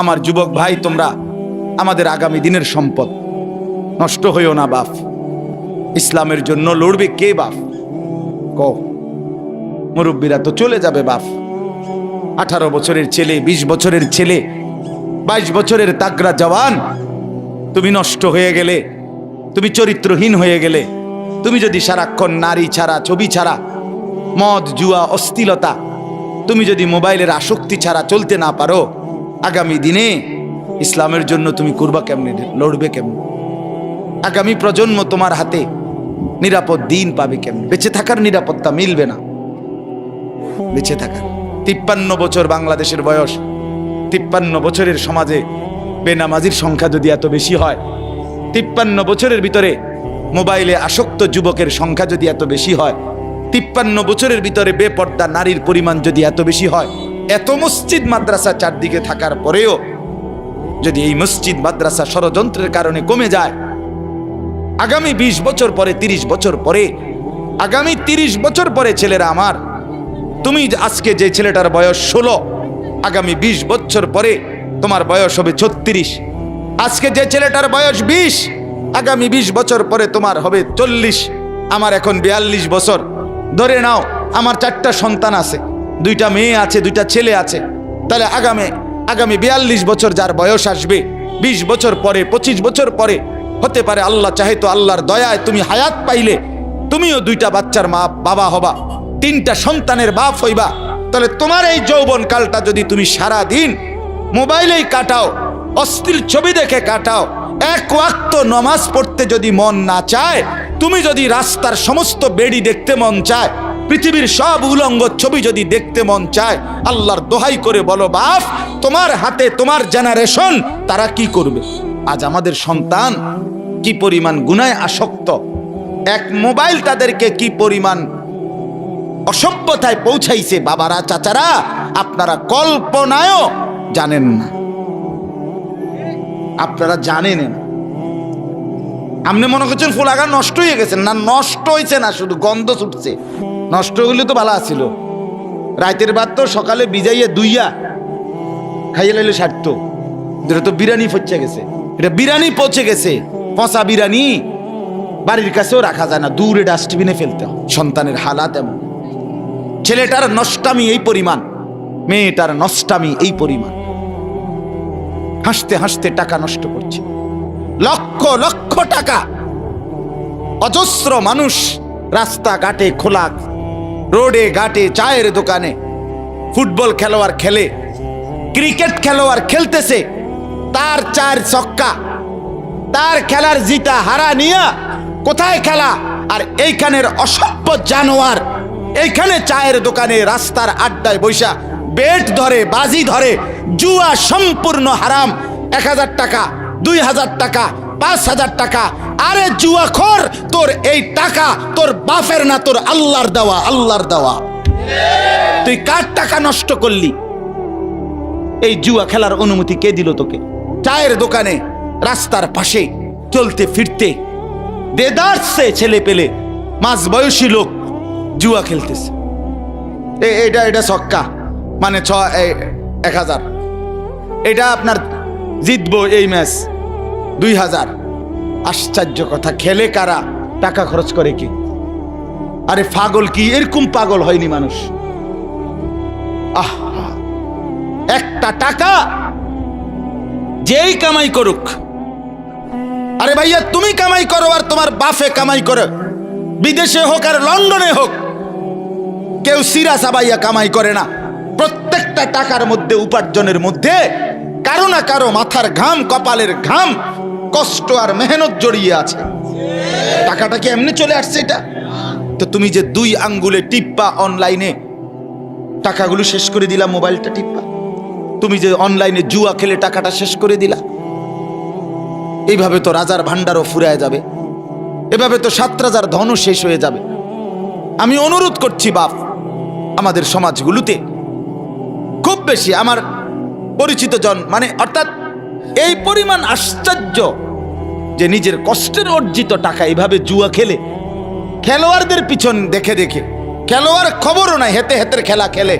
আমার যুবক ভাই, তোমরা আমাদের আগামী দিনের সম্পদ। নষ্ট হইও না বাপ। ইসলামের জন্য লড়বে কে বাপ? ক মুরব্বীরা তো চলে যাবে বাপ। 18 বছরের ছেলে, 20 বছরের ছেলে, 22 বছরের তাগড়া জওয়ান, তুমি নষ্ট হয়ে গেলে, তুমি চরিত্রহীন হয়ে গেলে, তুমি যদি সারাক্ষণ নারী ছাড়া, ছবি ছাড়া, মদ, জুয়া, অশ্লীলতা, তুমি যদি মোবাইলের আসক্তি ছাড়া চলতে না পারো, আগামী দিনে ইসলামের জন্য তুমি করবা কেমনে, লড়বে কেমনে? আগামী প্রজন্ম তোমার হাতে নিরাপদ দিন পাবে কেমনে? বেঁচে থাকার নিরাপত্তা মিলবে না। বেঁচে থাকার 53 বছর বাংলাদেশের বয়স, 53 বছরের সমাজে বেনামাজির সংখ্যা যদি এত বেশি হয়, 53 বছরের ভিতরে মোবাইলে আসক্ত যুবকের সংখ্যা যদি এত বেশি হয়, 53 বছরের ভিতরে বেপর্দা নারীর পরিমাণ যদি এত বেশি হয়, এত মসজিদ মাদ্রাসা চারদিকে থাকার পরেও যদি এই মসজিদ মাদ্রাসা ষড়যন্ত্রের কারণে কমে যায়, আগামী 20 বছর পরে, 30 বছর পরে, আগামী 30 বছর পরে ছেলেরা আমার, তুমি আজকে যে ছেলেটার বয়স 16, আগামী 20 বছর পরে তোমার বয়স হবে 36। আজকে যে ছেলেটার বয়স 20, আগামী 20 বছর পরে তোমার হবে 40। আমার এখন 42 বছর। ধরে নাও আমার 4টা সন্তান আছে, 2টা মেয়ে আছে, 2টা ছেলে আছে। তাহলে আগামী 42 বছর যার বয়স আসবে, 20 বছর পরে, 25 বছর পরে, হতে পারে আল্লাহ চাহে তো আল্লাহর দয়ায় তুমি হায়াত পাইলে তুমিও 2টা বাচ্চার মা, বাবা হবা, 3টা সন্তানের বাপ হইবা। তাহলে তোমার এই যৌবন কালটা যদি তুমি সারা দিন মোবাইলেই কাটাও, অশ্লীল ছবি দেখে কাটাও, এক ওয়াক্ত নামাজ পড়তে যদি মন না চায়, তুমি যদি রাস্তার সমস্ত বেড়ি দেখতে মন চায়, পৃথিবীর সব উলঙ্গ ছবি যদি দেখতে মন চায়, আল্লাহর দোহাই করে বলো বাপ, তোমার হাতে তোমার জেনারেশন তারা কি করবে? আজ আমাদের সন্তান কি পরিমাণ গুনায় আসক্ত, এক মোবাইল তাদেরকে কি পরিমাণ অসভ্যতায় পৌঁছাইছে, বাবারা, চাচারা, আপনারা কল্পনায়ও জানেন না। আপনারা জানেন না। আপনি মনে করছেন ফুলাগা নষ্ট হয়ে গেছে, না, নষ্ট হয়েছে না, শুধু গন্ধ ছুটছে। নষ্ট হইলে তো ভালো আছিল, রাতের ভাত তো সকালে ভিজাইয়া দুইয়া খাইয়ে লাইলে সারত। এটা তো বিরিয়ানি পচে গেছে, এটা বিরিয়ানি পচে গেছে, পচা বিরিয়ানি বাড়ির কাছেও রাখা যায় না, দূরে ডাস্টবিনে ফেলতে হয়। সন্তানের হালাত এমন। ছেলেটার নষ্টামি এই পরিমাণ, মেয়েটার নষ্টামি এই পরিমাণ। হাসতে হাসতে টাকা নষ্ট করছে, লক্ষ লক্ষ টাকা। অজস্র মানুষ রাস্তাঘাটে, খোলা রোডে ঘাটে, চায়ের দোকানে, ফুটবল খেলোয়াড় খেলে, ক্রিকেট খেলোয়াড় খেলতেছে, তার 4 ছক্কা, তার খেলার জিতা হারা নিয়া কোথায় খেলা? আর এইখানের অসভ্য জানোয়ার এইখানে চায়ের দোকানে, রাস্তার আড্ডায় বৈশা বেট ধরে, বাজি ধরে, জুয়া সম্পূর্ণ হারাম। 1000 টাকা, 2000 টাকা, 5000 টাকা। আরে জুয়াখোর, তোর এই টাকা তোর বাপের না, তোর আল্লাহর দেওয়া, আল্লাহর দেওয়া। তুই কার টাকা নষ্ট করলি? এই জুয়া খেলার অনুমতি কে দিল তোকে? চায়ের দোকানে, রাস্তার পাশে চলতে ফিরতে দেদারসে ছেলে পেলে, মাঝ বয়সী লোক জুয়া খেলতেছে। এটা ছক্কা, মানে 1000, এটা আপনার জিতবো এই ম্যাচ 2000। আশ্চর্য কথা, খেলে কারা? টাকা খরচ করে কি? আরে পাগল কি? এরকম পাগল হয়নি মানুষ। একটা টাকা যেই কামাই করুক, আরে ভাইয়া তুমি কামাই করো আর তোমার বাপে কামাই করো, বিদেশে হোক আর লন্ডনে হোক, কেউ সিরা সাবাইয়া কামাই করে না। প্রত্যেকটা টাকার মধ্যে, উপার্জনের মধ্যে কারো না কারো মাথার ঘাম, কপালের ঘাম, কষ্ট আর মেহনত জড়িয়ে আছে। টাকাটা কি এমনি চলে আসছে? এটা তো তুমি যে 2 আঙ্গুলে টিপ্পা অনলাইনে টাকাগুলো শেষ করে দিলা, মোবাইলটা টিপ্পা, তুমি যে অনলাইনে জুয়া খেলে টাকাটা শেষ করে দিলা, এইভাবে তো রাজার ভান্ডারও ফুরায় যাবে, এভাবে তো 7 রাজার ধনও শেষ হয়ে যাবে। আমি অনুরোধ করছি বাপ, আমাদের সমাজগুলোতে খুব বেশি আমার পরিচিত জন, মানে অর্থাৎ এই পরিমাণ আশ্চর্য যে নিজের কষ্টের অর্জিত টাকা এইভাবে জুয়া খেলে, খেলোয়াড়দের পিছন দেখে দেখে, খেলোয়াড় খবরও নাই, হেতে হেতের খেলা খেলে।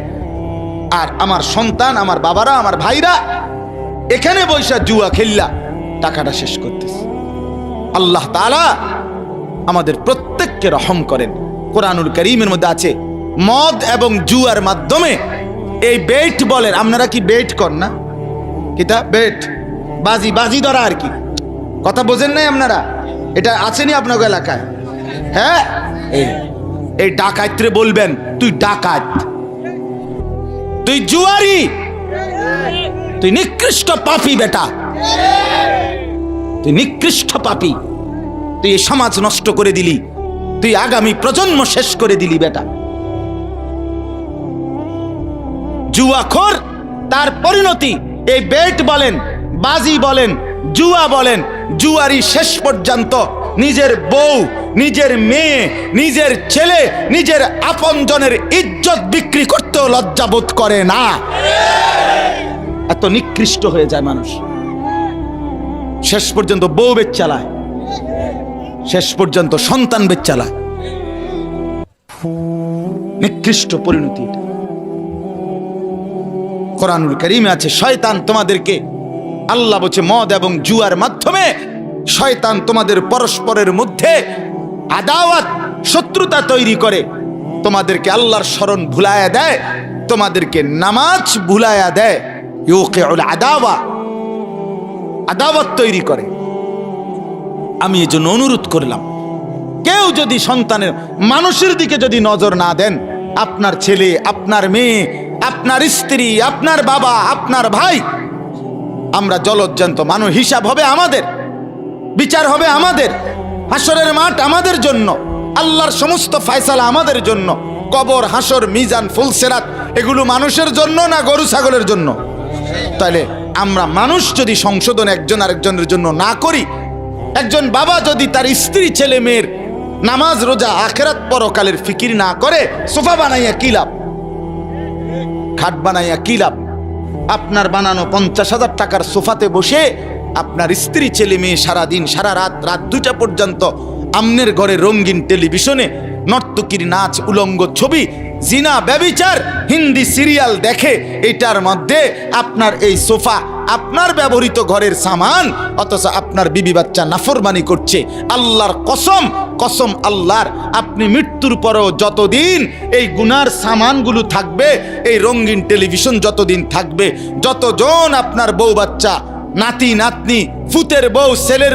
আর আমার সন্তান, আমার বাবারা, আমার ভাইরা এখানে বৈশা জুয়া খেললা টাকাটা শেষ করতেছে। আল্লাহ তাআলা আমাদের প্রত্যেককে রহম করেন। কোরআনুল কারীমের মধ্যে আছে মদ এবং জুয়ার মাধ্যমে এই বেট বলেন, আপনারা কি বেট কর না? কিতা বেট, বাজি, বাজি ধরা আর কি, কথা বোঝেন নাই আপনারা? এটা আছেনি আপনার এলাকায়? হ্যাঁ, এই ডাকাতরে বলবেন তুই ডাকাত, তুই জুয়ারি, তুই নিকৃষ্ট পাপী বেটা, তুই নিকৃষ্ট পাপী, তুই এই সমাজ নষ্ট করে দিলি, তুই আগামী প্রজন্ম শেষ করে দিলি বেটা। জুয়াখোর তার পরিণতি এই বেট বলেন, বাজি বলেন, জুয়া বলেন, জুয়ারি শেষ পর্যন্ত নিজের বউ, নিজের মেয়ে, নিজের ছেলে, নিজের আপনজনের ইজ্জত বিক্রি করতেও লজ্জাবোধ করে না। এত নিকৃষ্ট হয়ে যায় মানুষ। শেষ পর্যন্ত বউ বেচ চালায়, শেষ পর্যন্ত সন্তান বেচ চালায়। নিকৃষ্ট পরিণতি। কোরআনুল কারীমে আছে শয়তান তোমাদেরকে, আল্লাহ বলছে মদ এবং জুয়ার মাধ্যমে শয়তান তোমাদের পরস্পরের মধ্যে আদাওয়াত, শত্রুতা তৈরি করে, তোমাদেরকে আল্লাহর স্মরণ ভুলায়া দেয়, তোমাদেরকে নামাজ ভুলায়া দেয়। ইউকিউল আদাওয়া, আদাওয়াত তৈরি করে। আমি এজন্য অনুরোধ করলাম, কেউ যদি সন্তানের, মানুষের দিকে যদি নজর না দেন, আপনার ছেলে, আপনার মেয়ে, আপনার স্ত্রী, আপনার বাবা, আপনার ভাই, আমরা জলজ্জান্ত মানুষ, হিসাব হবে আমাদের, বিচার হবে আমাদের, হাসরের মাঠ আমাদের জন্য, আল্লাহর সমস্ত ফয়সালা আমাদের জন্য। কবর, হাসর, মিজান, ফুলসেরাত এগুলো মানুষের জন্য না গরু ছাগলের জন্য? তাহলে আমরা মানুষ যদি সংশোধন একজন আরেকজনের জন্য না করি, একজন বাবা যদি তার স্ত্রী, ছেলে মেয়ের নামাজ, রোজা, আখিরাত, পরকালের ফিকির না করে, সোফা বানাইয়া কি লাভ? খাট বানাইয়া কি লাভ? আপনার বানানো 50,000 টাকার সোফাতে বসে আপনার স্ত্রী, ছেলে মেয়ে সারাদিন, সারা রাত, রাত 2টা পর্যন্ত আমনের ঘরে রঙিন টেলিভিশনে নর্তকীর নাচ, উলঙ্গ ছবি, জিনা, ব্যভিচার, হিন্দি সিরিয়াল দেখে। এটার মধ্যে আপনার এই সোফা আপনার ব্যবহৃত ঘরের সামান, অথচ আপনার বিবি বাচ্চা নাফরমানি করছে। আল্লাহর কসম, কসম আল্লাহর, আপনি মৃত্যুর পরেও যতদিন এই গুনার সামানগুলো থাকবে, এই রঙিন টেলিভিশন যতদিন থাকবে, যতজন আপনার বউ বাচ্চা, নাতি নাতনি, ফুতের বউ, ছেলের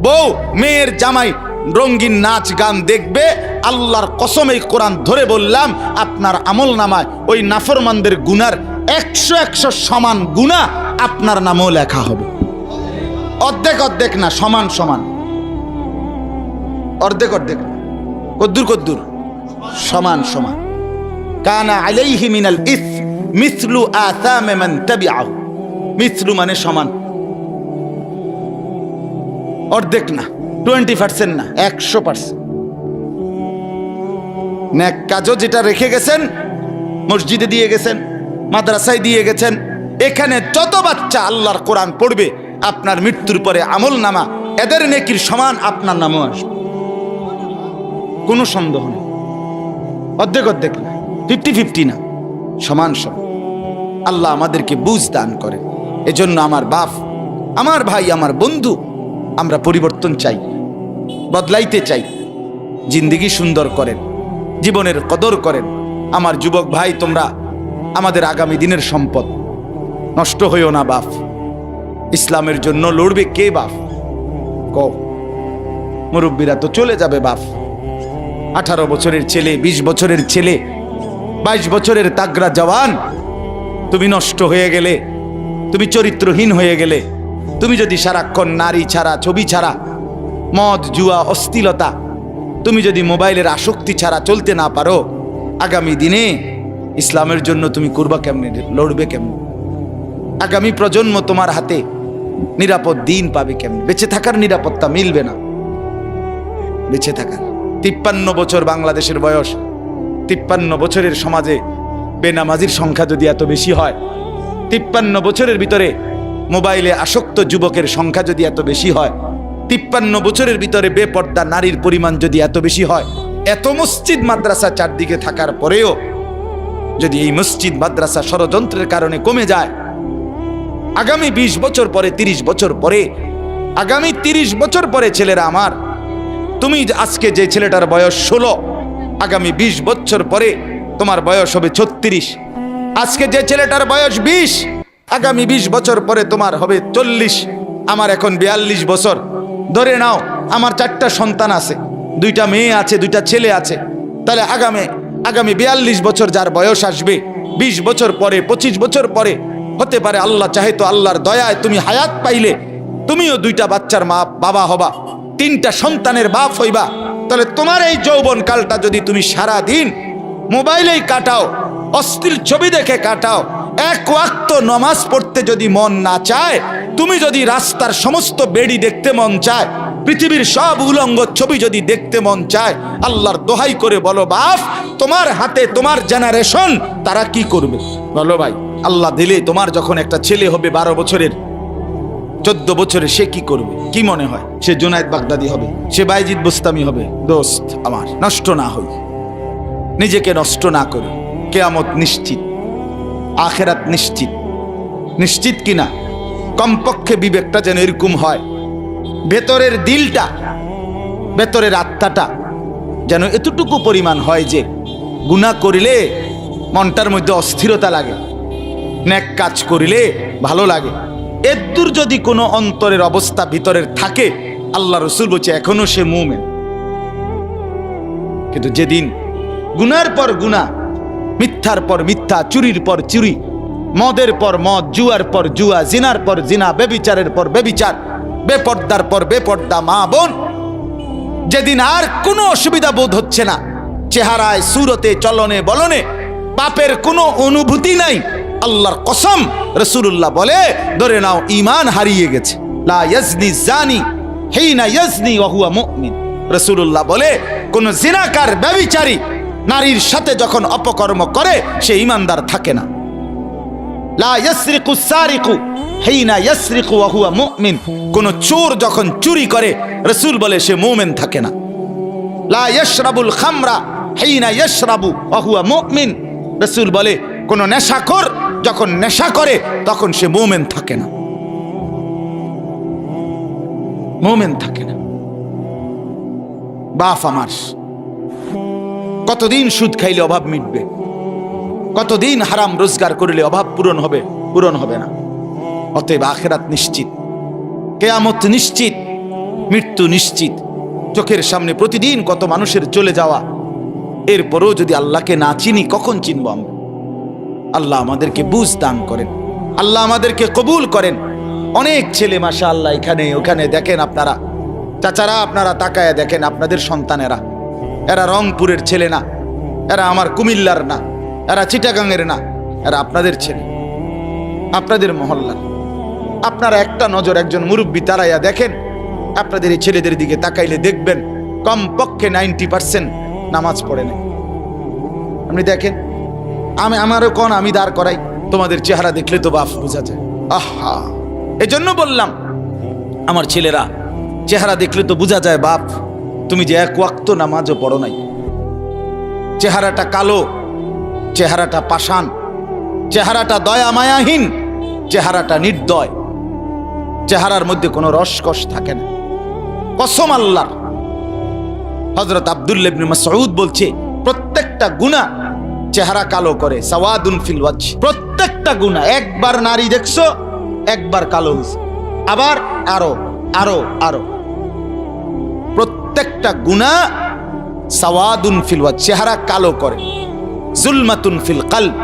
বউ, মেয়ের জামাই রঙিন নাচ গান দেখবে, আল্লাহর কসম এই কোরআন ধরে বললাম, আপনার আমল নামায় ওই নাফরমানদের গুনার 100 সমান গুনাহ আপনার নামও লেখা হবে। অর্ধেক অর্ধেক না, সমান সমান। অর্ধেক অর্ধেক না, কদ্দুর কদ্দুর, সমান সমান। কানা আলাইহি মিনাল ইসম মিসলু আসামে মান তাবিআহু। মিসলু মানে সমান, অর্ধেক না, 20% না, 100%। নেক কাজও যেটা রেখে গেছেন, মসজিদে দিয়ে গেছেন, মাদ্রাসায় দিয়ে গেছেন, এখানে যত বাচ্চা আল্লাহর কোরআন পড়বে, আপনার মৃত্যুর পরে আমল নামা এদের নেকির সমান আপনার নামও আসবে, কোনো সন্দেহ নেই। অর্ধেক অর্ধেক না, 50-50 না, সমান সমান। আল্লাহ আমাদেরকে বুঝ দান করে। এজন্য আমার বাপ, আমার ভাই, আমার বন্ধু, আমরা পরিবর্তন চাই, বদলাইতে চাই। জিন্দেগি সুন্দর করেন, জীবনের কদর করেন। আমার যুবক ভাই, তোমরা আমাদের আগামী দিনের সম্পদ, নষ্ট হইও না বাপ। ইসলামের জন্য লড়বে কে বাপ? কও। মুরব্বীরা তো চলে যাবে বাপ। 18 বছরের ছেলে, 20 বছরের ছেলে, 22 বছরের তাগড়া জওয়ান, তুমি নষ্ট হয়ে গেলে, তুমি চরিত্রহীন হয়ে গেলে, তুমি যদি সারাক্ষণ নারী ছাড়া, ছবি ছাড়া, মদ, জুয়া, অশ্লীলতা, তুমি যদি মোবাইলের আসক্তি ছাড়া চলতে না পারো, আগামী দিনে ইসলামের জন্য তুমি করবা কেমনে, লড়বে কেমনে? আগামী প্রজন্ম তোমার হাতে নিরাপদ দিন পাবে কেমনে? বেঁচে থাকার নিরাপত্তা মিলবে না। বেঁচে থাকার 53 বছর বাংলাদেশের বয়স, 53 বছরের সমাজে বেনামাজির সংখ্যা যদি এত বেশি হয়, 53 বছরের ভিতরে মোবাইলে আসক্ত যুবকের সংখ্যা যদি এত বেশি হয়, 53 বছরের ভিতরে বেপর্দা নারীর পরিমাণ যদি এত বেশি হয়, এত মসজিদ মাদ্রাসা চারদিকে থাকার পরেও যদি এই মসজিদ মাদ্রাসা ষড়যন্ত্রের কারণে কমে যায়, আগামী 20 বছর পরে, 30 বছর পরে, আগামী 30 বছর পরে ছেলেরা আমার, তুমি আজকে যে ছেলেটার বয়স 16, আগামী 20 বছর পরে তোমার বয়স হবে 36। আজকে যে ছেলেটার বয়স 20, আগামী 20 বছর পরে তোমার হবে 40। আমার এখন 42 বছর। ধরে নাও আমার 4টা সন্তান আছে, 2টা মেয়ে আছে, 2টা ছেলে আছে। তাহলে আগামী 42 বছর যার বয়স আসবে, 20 বছর পরে, 25 বছর পরে, হতে পারে আল্লাহ চাহে তো আল্লাহর দয়ায় তুমি হায়াত পাইলে তুমিও 2টা বাচ্চার মা বাবা হবা, 3টা সন্তানের বাপ হইবা। তাহলে তোমার এই যৌবন কালটা যদি তুমি সারা দিন মোবাইলেই কাটাও, অশ্লীল ছবি দেখে কাটাও, এক ওয়াক্ত নামাজ পড়তে যদি মন না চায়, তুমি যদি রাস্তার সমস্ত বেড়ি দেখতে মন চায়, পৃথিবীর সব উলঙ্গ ছবি যদি দেখতে মন চায়, আল্লাহর দোহাই করে বলো বাপ, তোমার হাতে তোমার জেনারেশন তারা কি করবে? বলো ভাই, আল্লাহ দিলে তোমার যখন একটা ছেলে হবে 12 বছরের, 14 বছরে, সে কি করবে? কি মনে হয়? সে জুনায়েদ বাগদাদি হবে, সে বাইজিদ বুস্তামি হবে? দোস্ত আমার, নষ্ট না হই, নিজেকে নষ্ট না করে। কিয়ামত নিশ্চিত, আখিরাত নিশ্চিত। নিশ্চিত কিনা? কমপক্ষে বিবেকটা যেন এরকম হয়, ভেতরের দিলটা, ভেতরের আত্মাটা যেন এতটুকু পরিমাণ হয় যে গুনাহ করিলে মনটার মধ্যে অস্থিরতা লাগে, নেক কাজ করিলে ভালো লাগে। এদ্দুর যদি কোনো অন্তরের অবস্থা ভিতরের থাকে, আল্লাহ রসুল বলছে এখনো সে মুমিন। কিন্তু যেদিন গুনার পর গুনাহ, মিথ্যার পর মিথ্যা, চুরির পর চুরি, মদের পর মদ, জুয়ার পর জুয়া, জিনার পর জিনা, বেবিচারের পর বেবিচার, বেপর্দার পর বেপর্দা মা বোন, যেদিন আর কোনো অসুবিধা বোধ হচ্ছে না, চেহারায়, সুরতে, চলনে বলনে পাপের কোনো অনুভূতি নাই, আল্লাহর কসম রাসূলুল্লাহ বলে ধরে নাও ঈমান হারিয়ে গেছে। লা ইয়াজনি জানি হিনা ইয়াজনি ওয়া হুয়া মুমিন। রাসূলুল্লাহ বলে কোন জিনাকার, ব্যভিচারী নারীর সাথে যখন অপকর্ম করে সে ঈমানদার থাকে না। লা ইয়াসরিকু সারিকু হিনা ইয়াসরিকু ওয়া হুয়া মুমিন। কোন চোর যখন চুরি করে, রাসূল বলে সে মুমিন থাকে না। লা ইয়াশরাবুল খামরা হিনা ইয়াশরাবু ওয়া হুয়া মুমিন। রাসূল বলে কোন নেশাখোর যখন নেশা করে তখন সে মুমিন থাকে না, মুমিন থাকে না। বাপ আমার, কতদিন সুদ খাইলে অভাব মিটবে? কতদিন হারাম রোজগার করলে অভাব পূরণ হবে? পূরণ হবে না। অতএব আখিরাত নিশ্চিত, কিয়ামত নিশ্চিত, মৃত্যু নিশ্চিত। চোখের সামনে প্রতিদিন কত মানুষের চলে যাওয়া, এরপরও যদি আল্লাহকে না চিনি কখন চিনব আমরা? আল্লাহ আমাদেরকে বুঝ দান করেন, আল্লাহ আমাদেরকে কবুল করেন। অনেক ছেলে মাশাআল্লাহ এখানে ওখানে দেখেন আপনারা, চাচারা আপনারা তাকায়া দেখেন আপনাদের সন্তানেরা, এরা রংপুরের ছেলে না, এরা আমার কুমিল্লার না, এরা চিটাগাংয়ের না, এরা আপনাদের ছেলে, আপনাদের মহল্লার। আপনারা একটা নজর একজন মুরব্বী তারাইয়া দেখেন, আপনাদের এই ছেলেদের দিকে তাকাইলে দেখবেন কমপক্ষে 90% নামাজ পড়ে না। আপনি দেখেন, আমারও কোন আমি দাঁড় করাই, তোমাদের চেহারা দেখলে তো বাপ বোঝা যায়। আহা, এজন্য বললাম আমার ছেলেরা, চেহারা দেখলে তো বোঝা যায় বাপ তুমি যে এক ওয়াক্ত নামাজও পড়ো নাই। চেহারাটা কালো, চেহারাটা পাষাণ, চেহারাটা দয়া মায়াহীন, চেহারাটা নির্দয়, চেহারার মধ্যে কোনো রসকস থাকে না। কসম আল্লাহর। হযরত আব্দুল্লাহ ইবনে মাসউদ বলছে প্রত্যেকটা গুনাহ চেহারা কালো করে, সাওয়াদুন ফিল ওয়াজহ। প্রত্যেকটা গুনাহ, একবার নারী দেখছো একবার কালো হইছে, আবার আরো আরো আরো, প্রত্যেকটা গুনাহ সাওয়াদুন ফিল ওয়াজহ, চেহারা কালো করে। জুলমাতুন ফিল কলব,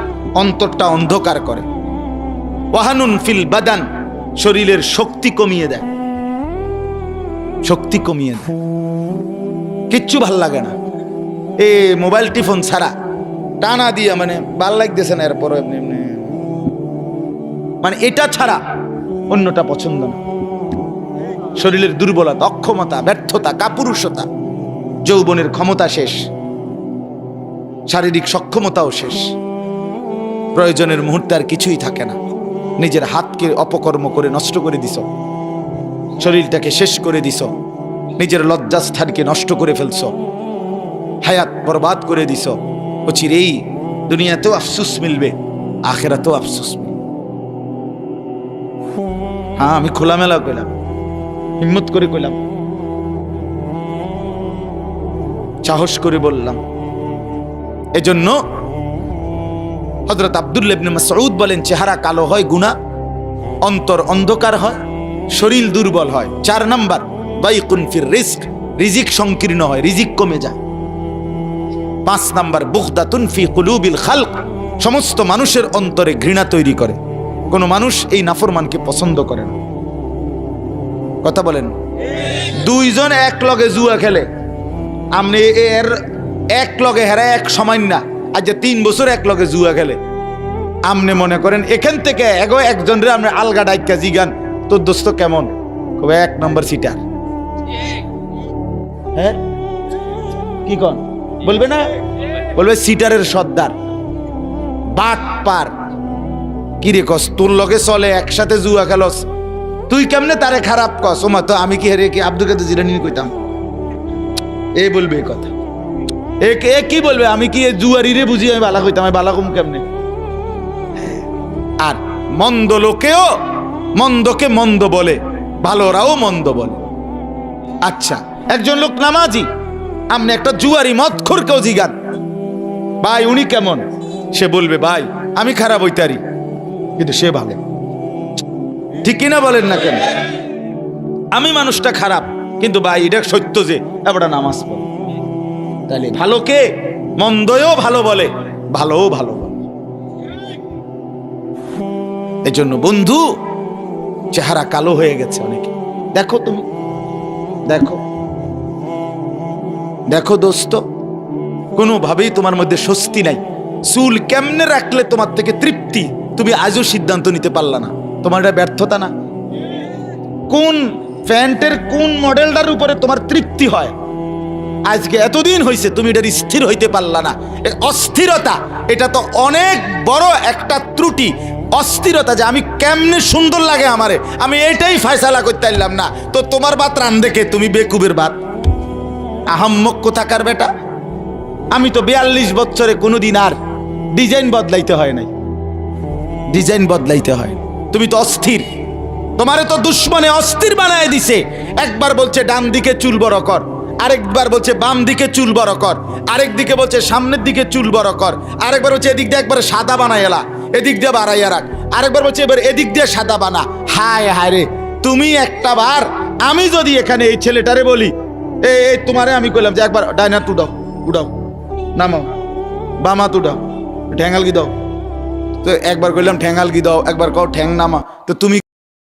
অন্তরটা অন্ধকার করে। ওয়াহানুন ফিল বাদান, শরীরের শক্তি কমিয়ে দেয়, শক্তি কমিয়ে দেয়, কিচ্ছু ভাল লাগে না। এ মোবাইল টিফোন ছাড়া টানা দিয়া মানে ভাল লাগতেছে না, এরপর এমনি এমনি মানে এটা ছাড়া অন্যটা পছন্দ না। শরীরের দুর্বলতা, অক্ষমতা, ব্যর্থতা, কাপুরুষতা, যৌবনের ক্ষমতা শেষ, শারীরিক সক্ষমতাও শেষ, প্রয়োজনের মুহূর্তে আর কিছুই থাকে না। নিজের হাতকে অপকর্ম করে নষ্ট করে দিছ, শরীরটাকে শেষ করে দিছ, নিজের লজ্জাস্থানকে নষ্ট করে ফেলছ, হায়াত বরবাদ করে দিছ। অচিরেই দুনিয়াতেও আফসোস মিলবে, আখিরাতেও আফসোস মিলবে। হ্যাঁ, আমি খোলামেলা কইলাম, হিম্মত করে কইলাম, সাহস করে বললাম। এজন্য হযরত আব্দুল্লাহ ইবনে মাসউদ বলেন, চেহারা কালো হয় গুনাহ, অন্তর অন্ধকার হয়, শরীর দুর্বল হয়। 4 নাম্বার, দাইকুন ফির রিজক, রিজিক সংকীর্ণ হয়, রিজিক কমে যায়। 5 নাম্বার, বুগদাতুন ফি কুলুবিল খালক, সমস্ত মানুষের অন্তরে ঘৃণা তৈরি করে। কোন মানুষ এই নাফরমানকে পছন্দ করে না। কথা বলেন। 2 জন এক লগে জুয়া খেলে, আপনি এর এক লগে হেরা এক সমান না। আজ 3 বছর এক লগে জুয়া খেলে, আপনি মনে করেন এখান থেকে একজন রে আপনি আলগা ডাইকা জিগান, তোর দোস্ত কেমন, কবে 1 নম্বর সিটার। হ্যাঁ, কি কন বলবে না? বলবে সিটারের সর্দার, বাট পার। কি রে কস, তোর লগে চলে, একসাথে জুয়া খেলস, তুই কেমনে তারে খারাপ কস? ওমা, তো আমি কি হেরে কি আব্দুল কাদের জিলানী কইতাম? এ বলবে এই কথা। এ কি বলবে, আমি কি জুয়ারি রে বুঝি আমি বালা কইতাম? আমি বালা কম কেমনে? আর মন্দ লোকেও মন্দকে মন্দ বলে, ভালোরাও মন্দ বলে। আচ্ছা, একজন লোক নামাজি, আপনি একটা জুয়ারি মদখোরকেও জিগান, ভাই উনি কেমন? সে বলবে, ভাই আমি খারাপ হইতারি, কিন্তু সে ভালো। ঠিক কিনা বলেন না কেন? আমি মানুষটা খারাপ, কিন্তু ভাই এটা সত্য যে এবার নামাজ পড়ে। তাহলে ভালোকে মন্দও ভালো বলে, ভালোও ভালো বলে। এই জন্য বন্ধু, চেহারা কালো হয়ে গেছে অনেকে। দেখো তুমি, দেখো দেখো দোস্ত, কোনোভাবেই তোমার মধ্যে স্বস্তি নাই। চুল কেমনে রাখলে তোমার থেকে তৃপ্তি, তুমি আজও সিদ্ধান্ত নিতে পারলা না। তোমার এটা ব্যর্থতা না? কোন প্যান্টের কোন মডেলটার উপরে তোমার তৃপ্তি হয়, আজকে এতদিন হয়েছে তুমি এটার স্থির হইতে পারলা না। অস্থিরতা, এটা তো অনেক বড় একটা ত্রুটি। অস্থিরতা যে আমি কেমনে সুন্দর লাগে আমারে, আমি এটাই ফয়সালা করতে পারলাম না। তো তোমার বাত রান দেখে তুমি বেকুবের বাত, আহাম্মক কোথাকার বেটা। আমি তো 42 বছরে কোনোদিন আর ডিজাইন বদলাইতে হয় নাই, ডিজাইন বদলাইতে হয়। তুমি তো অস্থির, তোমারে তো দুশ্মনে অস্থির বানায় দিছে। একবার বলছে ডান দিকে চুল বড় কর, আরেকবার বলছে বাম দিকে চুল বড় কর, আরেক দিকে বলছে সামনের দিকে চুল বড় কর, আরেকবার বলছে এদিক দিয়ে একবার সাদা বানাই এলা, এদিক দিয়ে বাড়াইয়া রাখ, আরেকবার বলছে এবার এদিক দিয়ে সাদা বানা। হায় হায় রে, তুমি একটা বার, আমি যদি এখানে এই ছেলেটারে বলি, এই তোমারে আমি কইলাম যে একবার ডাইনা তুডাও, উডাও, নামাও, বামা তুডাও, ঠ্যাঙ্গাল গি দাও, তো একবার কইলাম ঠ্যাঙ্গাল গি দাও, একবার কও ঠ্যাং নামা, তো তুমি